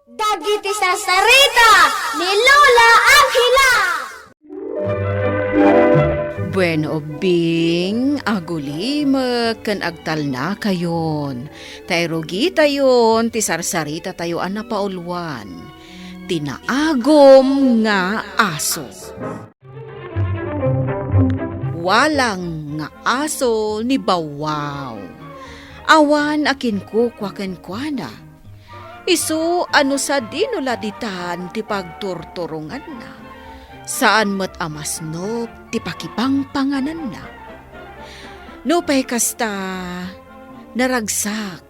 Dagiti sasarita ni Lola Angela. Bueno, Bing, aguli ken agtal na kayon. Tayrogi tayon, ti sarsarita tayo an napaulwan. Tinaagom nga aso. Walang nga aso ni Bawaw. Awan akin ko kwaken-kwana. Isu ano sa dinuladitan ti pagturturungan na. Saan met amas no ti pakipangpanganan na. No pay kasta naragsak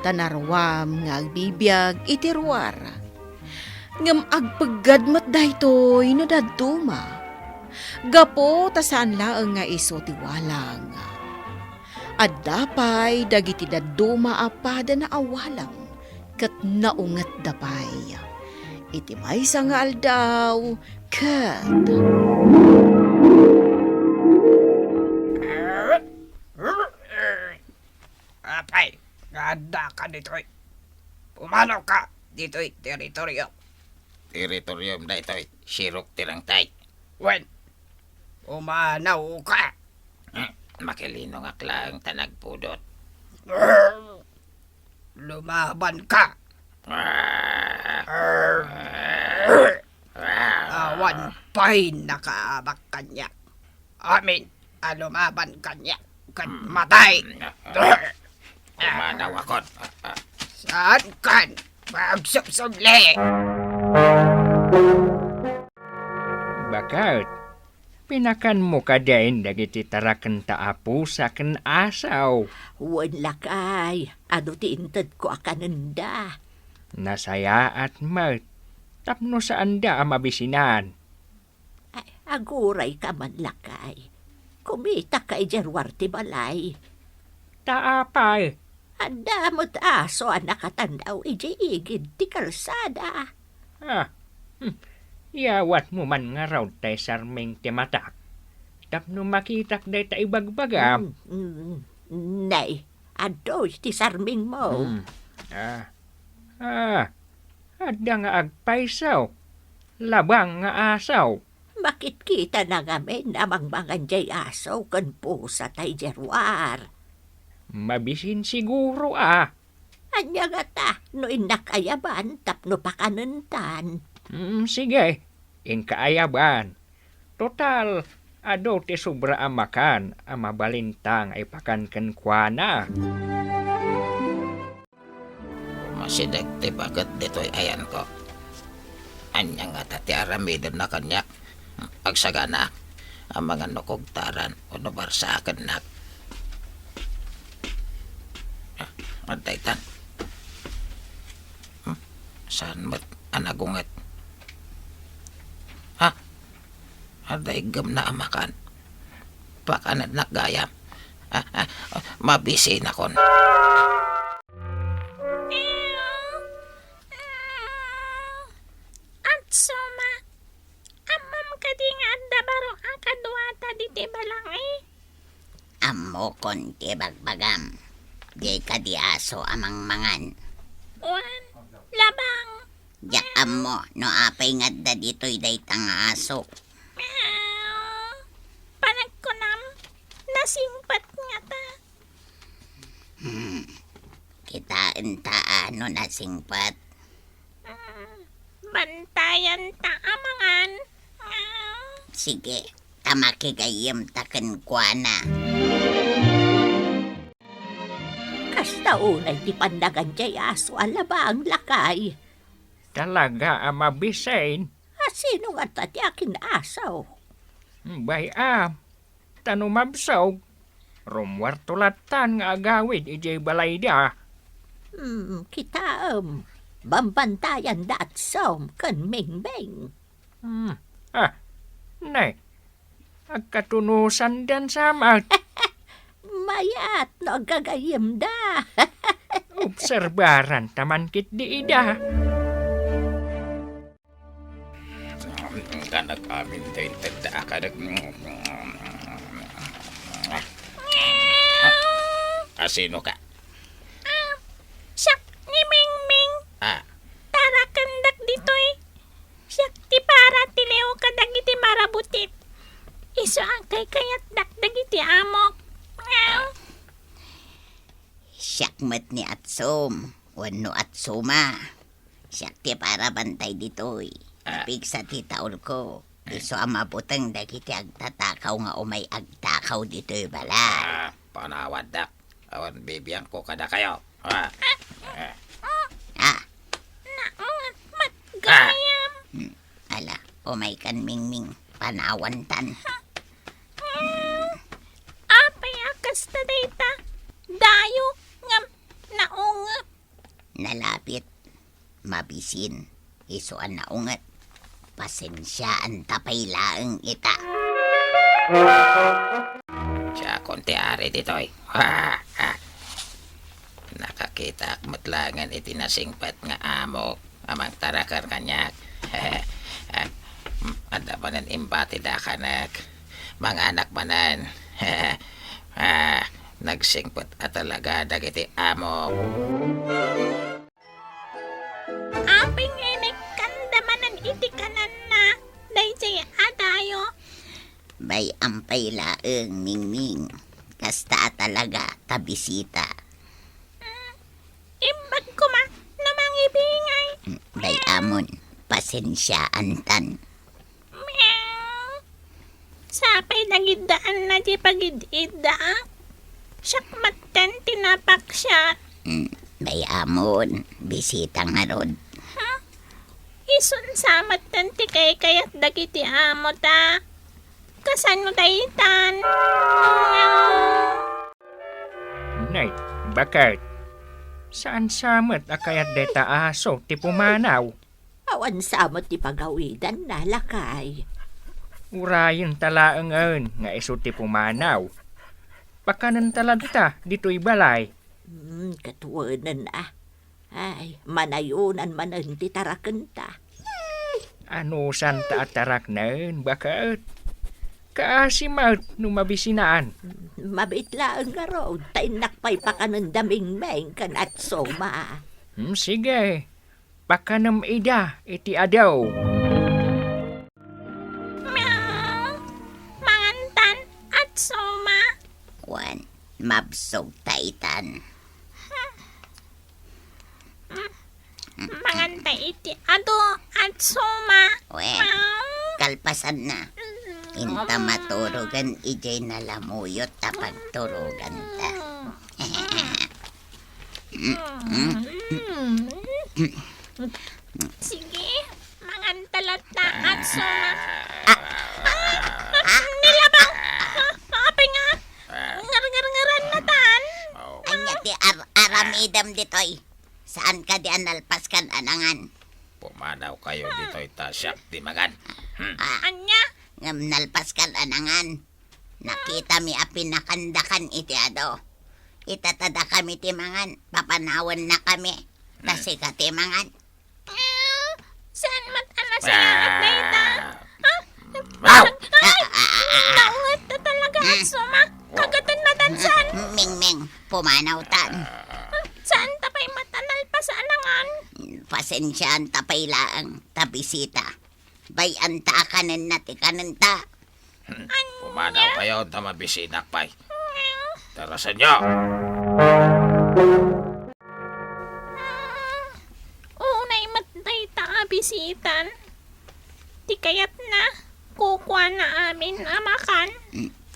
tanarwam nga agbibiyag itirwar. Ngem agpegad met daytoy no daduma. Gapo ta saan laeng nga isu ti walang. Addapay dagiti daduma apada na awalang. Kat naungat dapay. Iti maysa nga aldaw, kat. Apay, ganda ka dito'y. Pumanaw ka dito'y teritoryo. Teritorium da ito'y sirok tirang tay. Wen, pumanaw ka. Makilino nga klang tanagpudot. Lumaban ka. Awan pa'y nakaabak kanya. Amin, lumaban kanya. Kan matay. Umanaw akon. Saan kan? Magsubsubli. Bakit? Pinakan mo ka din dagiti taraken taapu sa ken asaw. Wan lakay, ano ti inted ko akananda. Nasaya at mat. Tapno sa anda ang mabisinan. Ay, aguray ka man lakay. Kumita kay Jerwar ti balay. Taapay. Anda mo't aso ang nakatandaw iji-igid ti kalsada. Yawat mo man nga raw tay sarming timatak. Tapno makitak day ta ibagbagam. Nay, adoy ti sarming mo. Adda nga agpaysaw. Labang nga asaw. Bakit kita na ngamin namang mga jay aso kan pusa tay Jerwar? Mabisin siguro Anya nga ta, no inakayaban tapno pakanentan. Sige, inkaayaban. Total, ado ti sobra amakan, mabalintang ay pakanken kwa. Masidag ti bagat dito'y ayan ko. Anya nga tati aramidon na kanya. Agsagana, ang mga nukugtaran o nabarsakan na. Antaytan. Saan mo't anagungat? Aday gam na amakan. Pakanad nakgayam. Mabisi na kon. At suma, amam ka di nga adda baro ang kaduata di tibalangay. Ammo kon ti bagbagam. Di ka di aso amang mangan. Wan, labang. Yak ammo no apay ngadda dito'y daytang aso. Panagkunam, nasingpat nga ta. Kitaan ta ano nasingpat. Bantayan ta amangan. Sige, tamakigayim taken kwa na. Kasta unay ti pandagan jay aso alaba ang lakay. Talaga mabisain. Sino nga ta ti akin asaw? Bayam, tanumabsaw. Rumwar tulatan nga agawid ijay balay da. Kitaam. Bambantayan da at som kan mingbing. Nay, agkatunusan dan samat. Mayat no gagayim da. Obserbaran taman kit di ida. Kanak amin tayo tanda kanak. Asino ka? Siyak ni Mingming. Ah. Tarakan kay kayat dakdag iti amok. Siyakmat ni Atsom. Wano Atsuma. Siyak ti para bantay ditoy. Apig sa titaol ko. Iso ang mabutang dagiti agtatakaw nga umay agtakaw ditoy balay. Panawad dak. Awan bibiyang ko kada kayo. Ah, Naungat matgayam. ala, umay kan mingming. Panawantan. Apay akas ta dayta. Dayo ngam naungat. Nalapit. Mabisin. Isuan na ungat. Pasensyaan tapay laeng ita. Siya konti ari ditoy. Nakakita matlangan itinasingpat nga amok. Amang tarakar kanyak. Anda manan impati da kanak. Mga anak manan. Nagsingpat at talaga dagiti amok. Aping enek kandamanan iti kanan na. Dayjay adayo. Bay ampay laeng mingming. Kasta talaga tabisita. Imbag ko ma namang ibingay. Bay amon. Pasensyaan tan. Meow. Sapay nagidaan na di pagidida. Syakmatan tinapak siya. Bay amon. Bisita nga rod. Isun samat tanti kay kayat dagiti amo ta. Kasan mo daytan? Nay, bakit? Saan samat akayat deta aso ti pumanaw? Awan samot ti pagawidan na lakay. Urayon talaangan nga iso ti pumanaw. Pakanan talagta dito'y balay. Katuwanan Ay, manayunan manan ti tarakenta. Ano santa at tarak na bakit? Kaasimat nung mabisinaan. Mabit lang nga raw, tainakpay pa ka ng daming meng kan at soma. Sige, pakanam ida iti adaw. Meow. Mangantan at soma. Wan. Mabsog taitan. Mangantay iti ado at soma. Wen. Kalpasan na. Inta maturugan ijay nalamuyot tapag turugan ta. Sige, mangantalat na at soma. Nilabang! Apay nga! Ngar-ngar-ngaran na tan! Anya ti aramidam ditoy. Saan ka di analpas kan anangan? Pumanaw kayo dito'y tasyak di magan. Anya? Ngam nalpas kan anangan. Nakita mi apin nakandakan iti ado. Itatada kami timangan. Papanawan na kami. Kasi ka timangan. Saan mat-alas na na ita? Naungat na talaga at soma. Kagatan na tansan. Ming-ming, pumanaw tan. Saan tapay matanal pa sa alangan? Pasensyaan tapay laang tabisita. Bayan ta kanan na ti kanan ta. Pumanaw kayo ta mabisinak pay. Tarasan nyo! Unay matay ta abisitan. Di kayat na. Kukwa na amin amakan.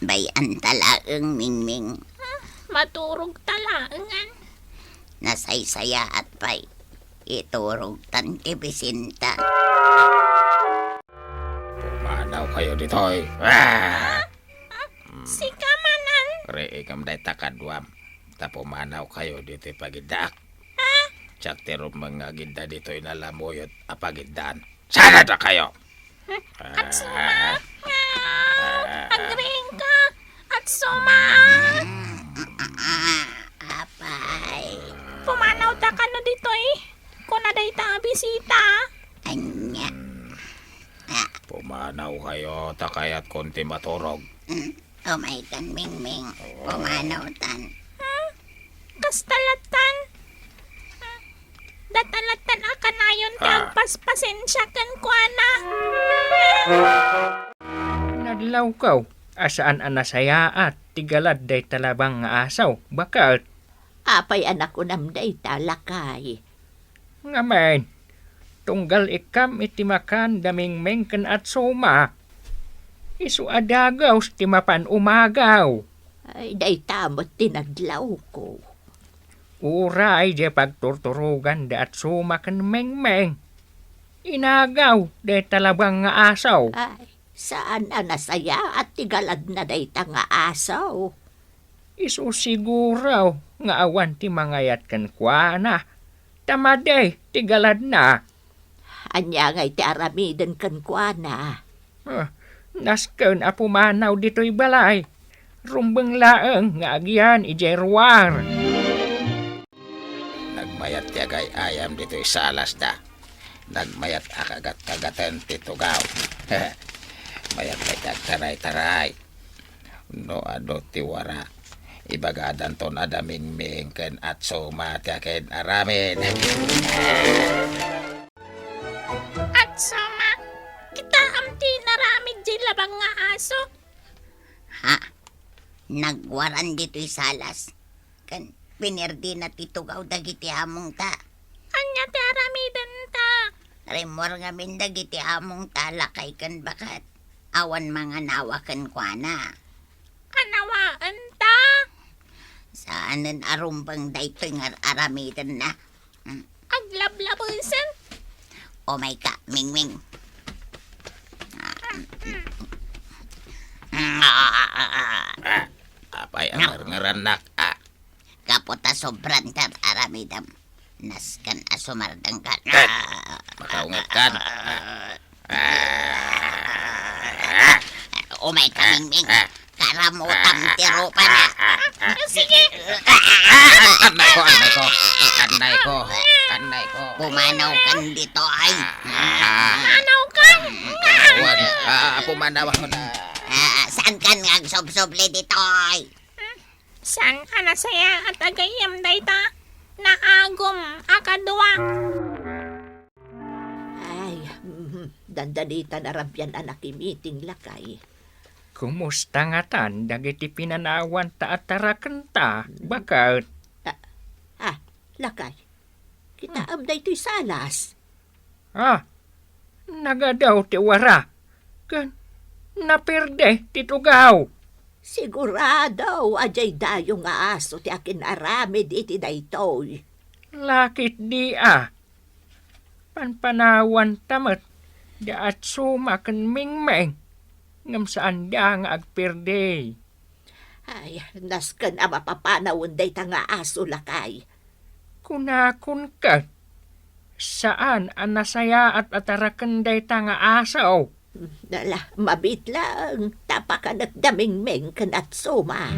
Bayan talaang mingming. Maturog talaangan. Nasaysaya at pay. Iturog tan tibisinta. Pumanaw kayo dito'y. Si kamanan. Reikam day takadwam. Ta pumanaw kayo dito'y pagidak. Tsak tiro mga ginda dito'y nalamuyot apagindaan. Sana na kayo! At suma. Agring ka. At suma. Apay. Pumanaw ta ka no dito eh. Kung naday ta bisita. Anya. Pumanaw kayo takayat konti maturog. Umay kan mingming. Pumanaw tan. Kastalatan. Datalatan akanayon ti agpaspasensya kan kuana. Nadlaw kaw, Asaan anasaya at tigalad day talabang nga asaw. Bakit? Apay anak ko namday talakay. Nga men, tunggal ikam itimakan daming mengken at suma. Isu adagaw timapan umagaw. Ay, day tamot tinadlaw ko. Uray je pagturturugan da at suma kan mengmeng. Inagaw day talabang nga asaw. Ay, saan anasaya at tigalad na day nga asaw? Isu siguraw nga awan ti mangayat kan kuana. Tamaday, tigalad na. Anya ngay ti aramiden kan kuana. Nasken apumanaw dito'y balay. Rumbeng laeng nga agyan ijerwar. Nagmayat yagay ayam dito'y salas da. Nagmayat akagat-kagatan ti tugaw. Mayat may taray-taray. No ado ti wara. Ibagadan ton adaming mingken at sumatyakin aramin. At sama, kita amti naramid di labang nga aso. Ha? Nagwaran dito'y salas. Kan pinirdi na titugaw dagiti among ta. Anya ti aramidan ta. Remor nga min dagiti among talakay kan bakat. Awan mga nawakan kuana. Anawaan ta. Saanan arumbang daytoy nga aramidan na. Aglablabusan. O may ka, mingming. Apay ang ngaranak. Kapota sobran tar aramidam. Naskan asumardang ka. Makaungat kan. O may ka, mingming. Karamutam tiro pa na. Sige. Anay ko. Pumanaw kan dito ay. Anaw ka. Pumanaw ako na. Saan kan ngagsob-soble dito ay? Sang anasaya at agayam dayta. Naagom akadwa. Ay, dandalita na rabyan anak meeting lakay. Kumusta nga tan, dagiti pinanawan ta at tarakan ta. Bakit? Lakay. Kita amday to'y salas. Nagadaw ti wara. Kan, naperde ti tugaw. Sigurado, ajay dayo nga aso ti akin aramid iti daytoy. Lakit di Panpanawan tamat, da at sumakan mingmeng. Ngam saan da nga agperde. Ay, naskan ama papanawon day nga aso lakay. Kunakun ka. Saan anasaya at atarakan day nga asaw? Nala, mabit lang. Tapakan at daming meng kanat suma.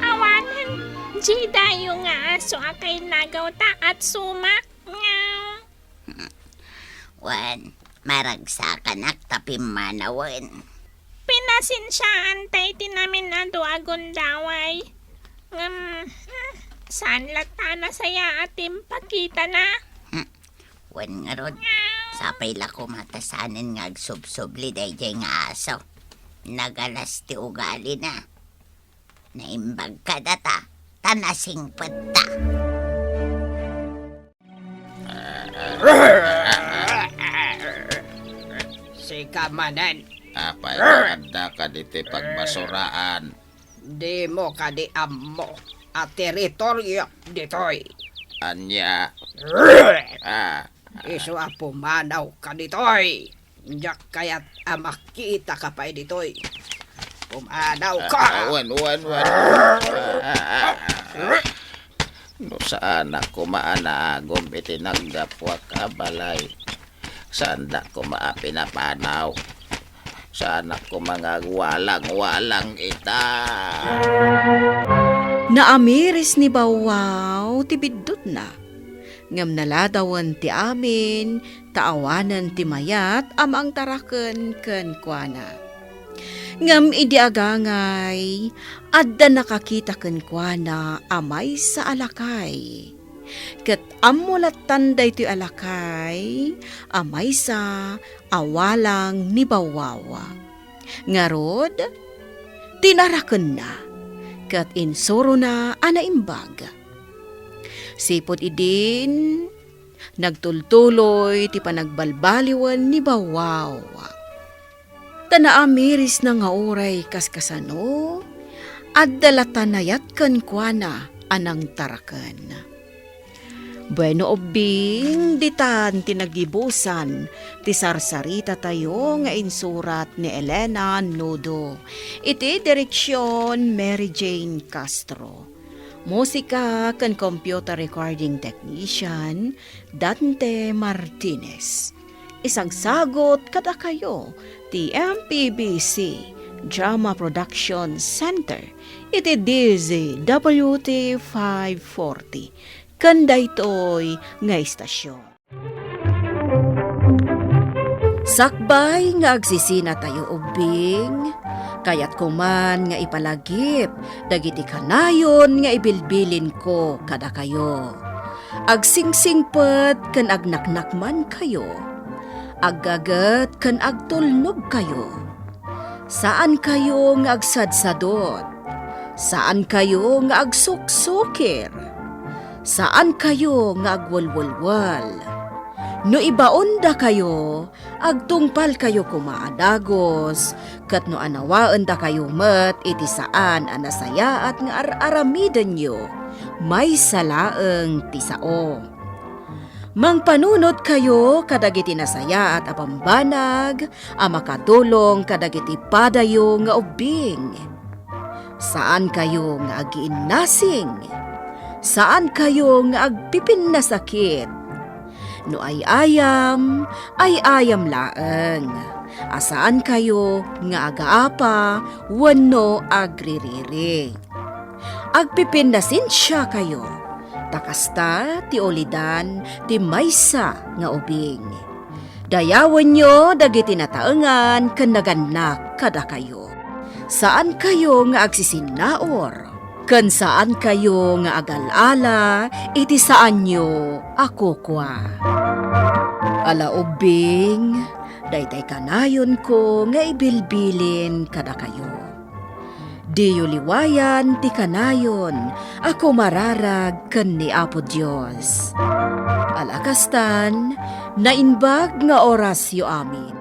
Awanan. Di dayo nga aso akay nagaw ta at suma. Ngaw. Wan, maragsakan ak tapim manawan. Pinasinsyaan tay tinamin na duagon daway. Saan lata na saya atim pakita na? Wan nga rod, sapay lako matasanan nga agsubsubli dayjay nga aso. Nagalas ti ugali na. Naimbag ka data, tanasing pata. Si kamanan, Apay kaganda ka diti pagbasuraan. di mo kadiam mo at teritoryo ditoy. Anya. Isu apumanaw ka ditoy. Diyak kaya't makita ka pa ditoy. Pumanaw ka. Wan. No saan ako maanagom iti nagdapwak kabalay. Saan ako maapinapanaw. Saan ako mga walang ita. Naamiris ni Bawaw ti biddot na. Ngam naladawan ti amin, taawanan ti mayat amang taraken ken kuana. Ngam idi agangay, adda nakakita ken kuana amay sa alakay. Ket amulat tanday ti alakay, amay sa awalang ni Bawawa. Ngarod, tinaraken na, kat insuro na anaimbag. Sipot idin, nagtultuloy ti panagbalbaliwan ni Bawaw. Tanaamiris na nga oray kaskasano, at dalatanayat kan kuana anang tarakan. Bueno obing, ditan tinagibusan, ti sarsarita tayo nga insurat ni Elena Nudo. Iti direksyon Mary Jane Castro. Musika kan computer recording technician Dante Martinez. Isang sagot kada kayo ti MPBC Drama Production Center iti DZWT 540 kanda ito'y nga istasyon. Sakbay nga agsisina tayo ubing, kayat kuman nga ipalagip, dagiti kanayon nga ibilbilin ko kada kayo. Agsingsingpet kan agnaknakman kayo, aggagat kan agtulnog kayo. Saan kayo nga agsadsadot? Saan kayo nga agsuksukir? Saan kayo nga agwalwalwal? No ibaon da kayo, agtungpal kayo kumaadagos, kat no anawaan da kayo met iti saan anasaya at nga aramidan nyo, may salaeng tisao. Mangpanunot kayo kadagiti nasaya at apambanag, makatulong kadagiti padayo nga ubing. Saan kayo nga agiinnasing? Saan kayo nga agpipin na sakit? No ay ayam laeng. Asaan kayo nga agaapa, wano agririri. Agpipin na sinsya kayo. Takasta ti olidan ti maysa nga ubing. Dayawan nyo dagiti nataengan ken naganak kada kayo. Saan kayo nga agsisinaor? Ken saan kayo nga agalala, iti saan nyo ako kwa. Ala ubing, daytay kanayon ko nga ibilbilin kada kayo. Diyo liwayan ti kanayon, ako mararag ken ni Apo Dios. Alakastan, nainbag nga orasyo amin.